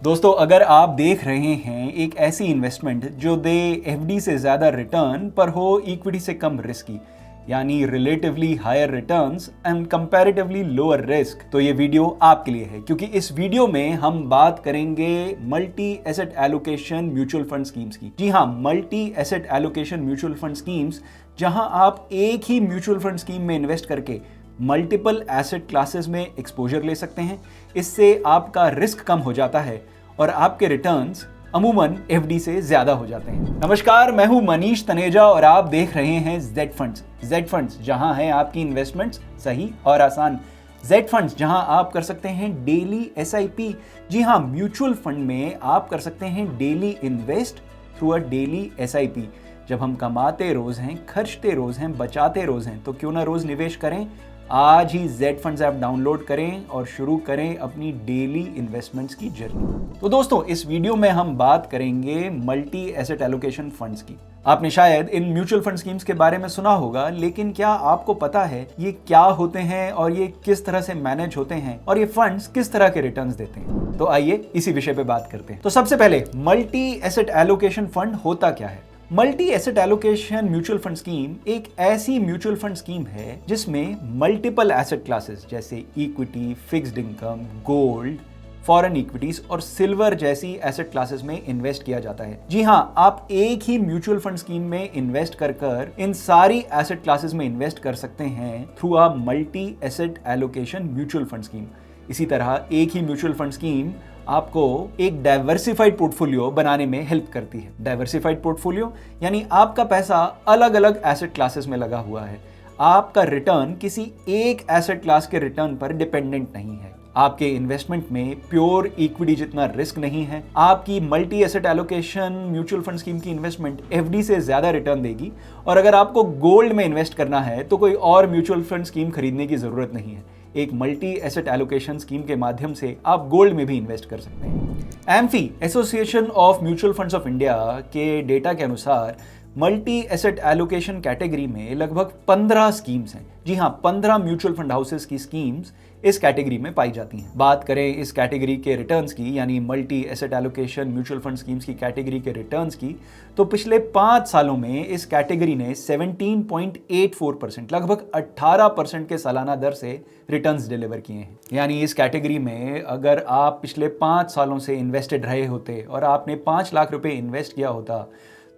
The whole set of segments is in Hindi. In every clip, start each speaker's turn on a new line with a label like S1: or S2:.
S1: दोस्तों, अगर आप देख रहे हैं एक ऐसी इन्वेस्टमेंट जो दे एफडी से ज़्यादा रिटर्न पर हो इक्विटी से कम रिस्की, यानी relatively higher returns and comparatively lower risk, तो ये वीडियो आपके लिए है। क्योंकि इस वीडियो में हम बात करेंगे multi asset allocation mutual fund schemes की। जी हाँ, multi asset allocation mutual fund schemes, जहां आप एक ही म्यूचुअल फंड स्कीम में इन्वेस्ट करके मल्टीपल एसेट क्लासेस में एक्सपोजर ले सकते हैं। इससे आपका रिस्क कम हो जाता है और आपके रिटर्न्स अमूमन एफडी से ज्यादा हो जाते हैं। नमस्कार, मैं हूं मनीष तनेजा और आप देख रहे हैं जेड फंड्स। जेड फंड्स, जहां है आपकी इन्वेस्टमेंट्स सही और आसान। जेड फंड्स, जहां आप कर सकते हैं डेली एसआईपी। जी हां, म्यूचुअल फंड में आप कर सकते हैं daily invest through a daily SIP. जब हम कमाते रोज हैं, खर्चते रोज हैं, बचाते रोज हैं, तो क्यों ना रोज निवेश करें। आज ही जेड फंड्स ऐप डाउनलोड करें और शुरू करें अपनी डेली इन्वेस्टमेंट्स की जर्नी। तो दोस्तों, इस वीडियो में हम बात करेंगे मल्टी एसेट एलोकेशन फंड्स की। आपने शायद इन म्यूचुअल फंड स्कीम्स के बारे में सुना होगा, लेकिन क्या आपको पता है ये क्या होते हैं और ये किस तरह से मैनेज होते हैं और ये फंड्स किस तरह के रिटर्न्स देते हैं? तो आइए इसी विषय पे बात करते हैं। तो सबसे पहले, मल्टी एसेट एलोकेशन फंड होता क्या है? Multi asset allocation mutual fund scheme एक ऐसी म्यूचुअल फंड स्कीम है जिसमें मल्टीपल एसेट क्लासेस जैसे equity, fixed income, gold, foreign equities और सिल्वर जैसी एसेट क्लासेस में इन्वेस्ट किया जाता है। जी हाँ, आप एक ही म्यूचुअल फंड स्कीम में इन्वेस्ट कर इन सारी एसेट क्लासेस में इन्वेस्ट कर सकते हैं through a multi asset allocation mutual fund scheme. इसी तरह एक ही म्यूचुअल फंड स्कीम आपको एक डाइवर्सिफाइड पोर्टफोलियो बनाने में हेल्प करती है। डाइवर्सिफाइड पोर्टफोलियो यानी आपका पैसा अलग अलग एसेट क्लासेस में लगा हुआ है। आपका रिटर्न किसी एक एसेट क्लास के रिटर्न पर डिपेंडेंट नहीं है। आपके इन्वेस्टमेंट में प्योर इक्विटी जितना रिस्क नहीं है। आपकी multi asset allocation mutual fund scheme की इन्वेस्टमेंट एफडी से ज्यादा रिटर्न देगी। और अगर आपको गोल्ड में इन्वेस्ट करना है तो कोई और म्यूचुअल फंड स्कीम खरीदने की जरूरत नहीं है। एक मल्टी एसेट एलोकेशन स्कीम के माध्यम से आप गोल्ड में भी इन्वेस्ट कर सकते हैं। Amphi, association of mutual funds of India के डेटा के अनुसार मल्टी एसेट एलोकेशन कैटेगरी में लगभग 15 स्कीम्स हैं। जी हाँ, 15 म्यूचुअल फंड हाउसेस की स्कीम्स इस कैटेगरी में पाई जाती हैं। बात करें इस कैटेगरी के रिटर्न्स की, यानी multi asset allocation mutual fund schemes की कैटेगरी के रिटर्न्स की, तो पिछले 5 सालों में इस कैटेगरी ने 17.84%, लगभग 18% के सालाना दर से रिटर्न्स डिलीवर किए हैं। यानी इस कैटेगरी में अगर आप पिछले 5 सालों से इन्वेस्टेड रहे होते और आपने 5 लाख रुपए इन्वेस्ट किया होता,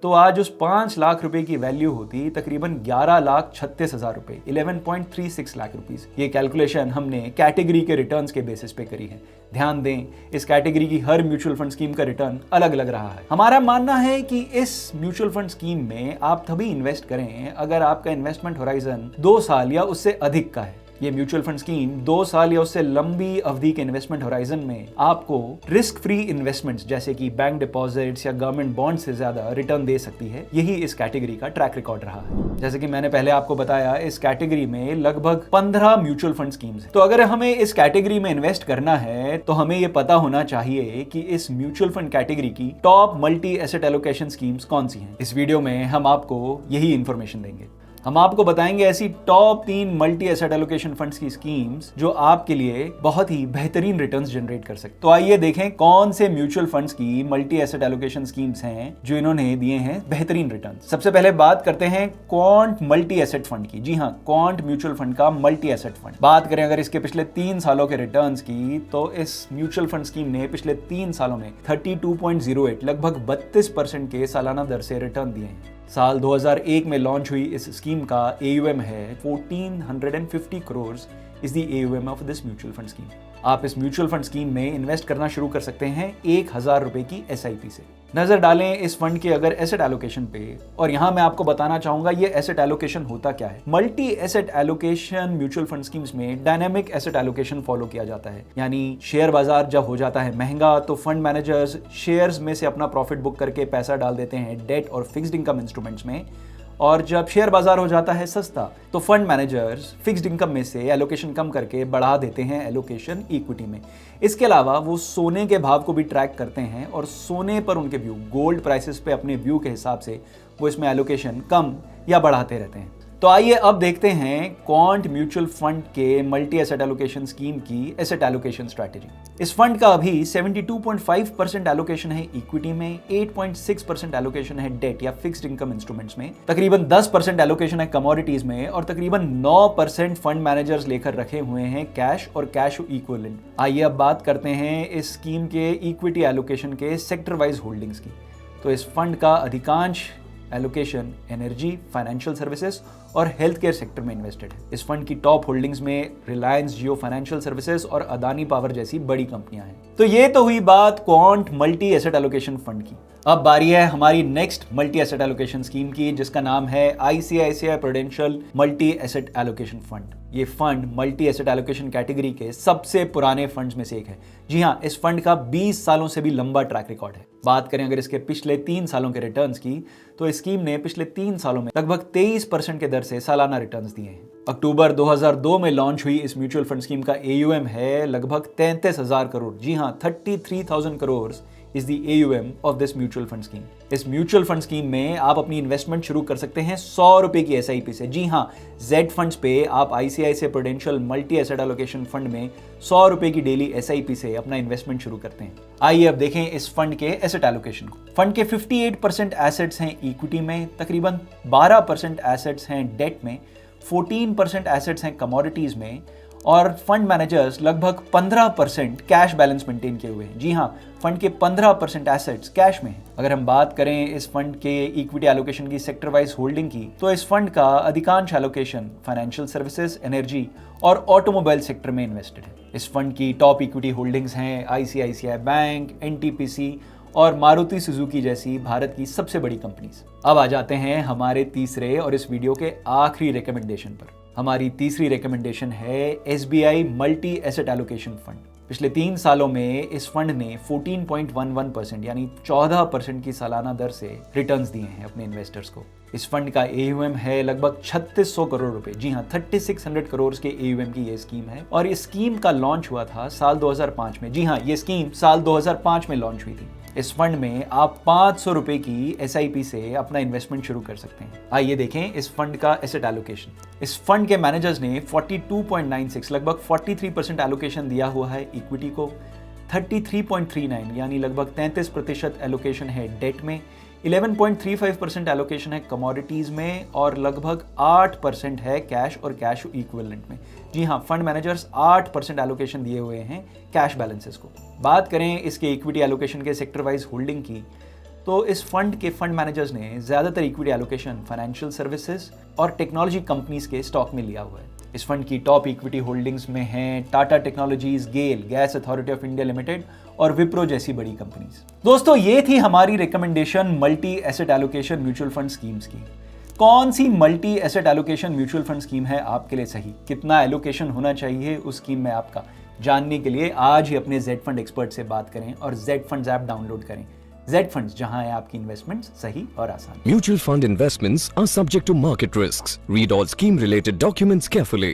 S1: तो आज उस 5 लाख रुपए की वैल्यू होती तकरीबन 11,36,000 रुपए, 11.36 लाख रुपीस। ये कैलकुलेशन हमने कैटेगरी के रिटर्न्स के बेसिस पे करी है। ध्यान दें, इस कैटेगरी की हर म्यूचुअल फंड स्कीम का रिटर्न अलग अलग रहा है। हमारा मानना है कि इस म्यूचुअल फंड स्कीम में आप तभी इन्वेस्ट करें अगर आपका इन्वेस्टमेंट होराइजन 2 साल या उससे अधिक का है। ये म्यूचुअल फंड स्कीम 2 साल या उससे लंबी अवधि के इन्वेस्टमेंट होराइजन में आपको रिस्क फ्री इन्वेस्टमेंट्स जैसे कि बैंक डिपॉजिट्स या गवर्नमेंट बॉन्ड से ज्यादा रिटर्न दे सकती है। यही इस कैटेगरी का ट्रैक रिकॉर्ड रहा है। जैसे कि मैंने पहले आपको बताया, इस कैटेगरी में लगभग 15 म्यूचुअल फंड स्कीम्स हैं। तो अगर हमें इस कैटेगरी में इन्वेस्ट करना है तो हमें यह पता होना चाहिए कि इस म्यूचुअल फंड कैटेगरी की top multi asset allocation schemes कौन सी हैं। इस वीडियो में हम आपको यही इंफॉर्मेशन देंगे। हम आपको बताएंगे ऐसी top 3 multi asset allocation funds की स्कीम्स जो आपके लिए बहुत ही बेहतरीन रिटर्न्स जनरेट कर सकते। तो आइए देखें कौन से म्यूचुअल फंड्स की मल्टी एसेट एलोकेशन स्कीम्स हैं जो इन्होंने दिए हैं बेहतरीन रिटर्न्स। सबसे पहले बात करते हैं क्वांट मल्टी एसेट फंड की। जी हाँ, क्वांट म्यूचुअल फंड का मल्टी एसेट फंड। बात करें अगर इसके पिछले 3 सालों के रिटर्न्स की, तो इस म्यूचुअल फंड स्कीम ने पिछले 3 सालों में 32.08, लगभग 32% के सालाना दर से रिटर्न दिए हैं। साल 2001 में लॉन्च हुई इस स्कीम का AUM है 1450 crore is the AUM of this mutual fund scheme. आप इस म्यूचुअल फंड स्कीम में इन्वेस्ट करना शुरू कर सकते हैं 1000 रुपए की SIP से। नजर डालें इस फंड के अगर एसेट एलोकेशन पे, और यहां मैं आपको बताना चाहूंगा ये एसेट एलोकेशन होता क्या है। Multi asset allocation mutual fund schemes में डायनामिक एसेट एलोकेशन फॉलो किया जाता है। यानी शेयर बाजार जब हो जाता है महंगा तो फंड मैनेजर्स शेयर्स में से अपना प्रॉफिट बुक करके पैसा डाल देते हैं डेट और फिक्स्ड इनकम इंस्ट्रूमेंट्स में, और जब शेयर बाजार हो जाता है सस्ता तो फंड मैनेजर्स फिक्स्ड इनकम में से एलोकेशन कम करके बढ़ा देते हैं एलोकेशन इक्विटी में। इसके अलावा वो सोने के भाव को भी ट्रैक करते हैं और सोने पर उनके व्यू, गोल्ड प्राइसेस पे अपने व्यू के हिसाब से वो इसमें एलोकेशन कम या बढ़ाते रहते हैं। तो आइए अब देखते हैं क्वांट म्यूचुअल फंड के मल्टी एसेट एलोकेशन स्कीम की एसेट एलोकेशन स्ट्रैटेजी। इस फंड का अभी 72.5% एलोकेशन है इक्विटी में, 8.6% एलोकेशन है डेट या फिक्स्ड इनकम इंस्ट्रूमेंट्स में, तकरीबन 10% एलोकेशन है कमोडिटीज में और तकरीबन 9% फंड मैनेजर्स लेकर रखे हुए हैं कैश और कैश इक्विवेलेंट। आइए अब बात करते हैं इस स्कीम के इक्विटी एलोकेशन के सेक्टर वाइज होल्डिंग्स की। तो इस फंड का अधिकांश एलोकेशन एनर्जी, फाइनेंशियल सर्विसेज और हेल्थ केयर सेक्टर में इन्वेस्टेड है। इस फंड की टॉप होल्डिंग्स में रिलायंस जियो फाइनेंशियल सर्विसेज और अदानी पावर जैसी बड़ी कंपनियां हैं। तो ये तो हुई बात quant multi asset allocation fund की। अब बारी है हमारी next multi asset allocation scheme की, जिसका नाम है ICICI prudential multi asset allocation fund. ये fund multi asset allocation category के सबसे पुराने फंड्स में से एक है। जी हाँ, इस फंड का 20 सालों से भी लंबा ट्रैक रिकॉर्ड है। बात करें अगर इसके पिछले 3 सालों के रिटर्न्स की, तो इस स्कीम ने पिछले 3 सालों में लगभग 23% के दर से सालाना रिटर्न्स दिए हैं। अक्टूबर 2002 में लॉन्च हुई इस म्यूचुअल फंड स्कीम का AUM है लगभग 33,000 करोड़। जी हाँ, 33,000 crore is the AUM of this mutual fund scheme. इस म्यूचुअल फंड स्कीम में आप अपनी इन्वेस्टमेंट शुरू कर सकते हैं 100 रुपए की SIP से। जी हाँ, Z फंड्स पे आप ICICI prudential multi asset allocation fund में 100 रुपए की डेली SIP से अपना इन्वेस्टमेंट शुरू करते हैं। आइए अब देखें इस फंड के एसेट एलोकेशन को। फंड के 58% एसेट्स हैं इक्विटी में, तकरीबन 12% एसेट्स हैं डेट में, 14% एसेट्स हैं कमोडिटीज में और फंड मैनेजर्स लगभग 15% कैश बैलेंस मेंटेन किए हुए हैं। जी हाँ, फंड के 15% एसेट्स कैश में हैं। अगर हम बात करें इस फंड के इक्विटी एलोकेशन की सेक्टर वाइज होल्डिंग की, तो इस फंड का अधिकांश एलोकेशन फाइनेंशियल सर्विसेज, एनर्जी और ऑटोमोबाइल सेक्टर में इन्वेस्टेड है। इस फंड की टॉप इक्विटी होल्डिंग्स हैं ICICI बैंक, NTPC और मारुति सुजुकी जैसी भारत की सबसे बड़ी कंपनीज। अब आ जाते हैं हमारे तीसरे और इस वीडियो के आखिरी रिकमेंडेशन पर। हमारी तीसरी रिकमेंडेशन है SBI multi asset allocation fund. पिछले 3 सालों में इस फंड ने 14.11% यानी 14% की सालाना दर से रिटर्न्स दिए हैं अपने इन्वेस्टर्स को। इस फंड का AUM है लगभग 3600 करोड़ रुपए। जी हाँ, 3600 करोड़ के AUM की ये स्कीम है और इस स्कीम का लॉन्च हुआ था साल 2005 में। जी हाँ, ये स्कीम साल 2005 में लॉन्च हुई थी। इस फंड में आप 500 रुपए की SIP से अपना इन्वेस्टमेंट शुरू कर सकते हैं। आइए देखें इस फंड का एसेट एलोकेशन। इस फंड के मैनेजर्स ने 42.96 लगभग 43% एलोकेशन दिया हुआ है इक्विटी को, 33.39 यानी लगभग 33% एलोकेशन है डेट में, 11.35% एलोकेशन है कमोडिटीज में और लगभग 8% है कैश और कैश इक्विवेलेंट में। जी हाँ, फंड मैनेजर्स 8% एलोकेशन दिए हुए हैं कैश बैलेंसेस को। बात करें इसके इक्विटी एलोकेशन के सेक्टर वाइज होल्डिंग की, तो इस फंड के फंड मैनेजर्स ने ज्यादातर इक्विटी एलोकेशन फाइनेंशियल सर्विसेज और टेक्नोलॉजी कंपनीज के स्टॉक में लिया हुआ है। इस फंड की टॉप इक्विटी होल्डिंग्स में हैं Tata technologies, GAIL, gas authority of India limited और विप्रो जैसी बड़ी कंपनीज। दोस्तों, ये थी हमारी recommendation multi asset allocation mutual fund schemes की। कौन सी multi asset allocation mutual fund scheme है आपके लिए सही, कितना एलोकेशन होना चाहिए उस स्कीम में आपका, जानने के लिए आज ही अपने Z फंड एक्सपर्ट से बात करें और Z फंड्स ऐप डाउनलोड करें। Z फंड्स, जहां है आपकी इन्वेस्टमेंट सही और आसान।
S2: Mutual fund investments are subject to market risks. Read all scheme related documents carefully.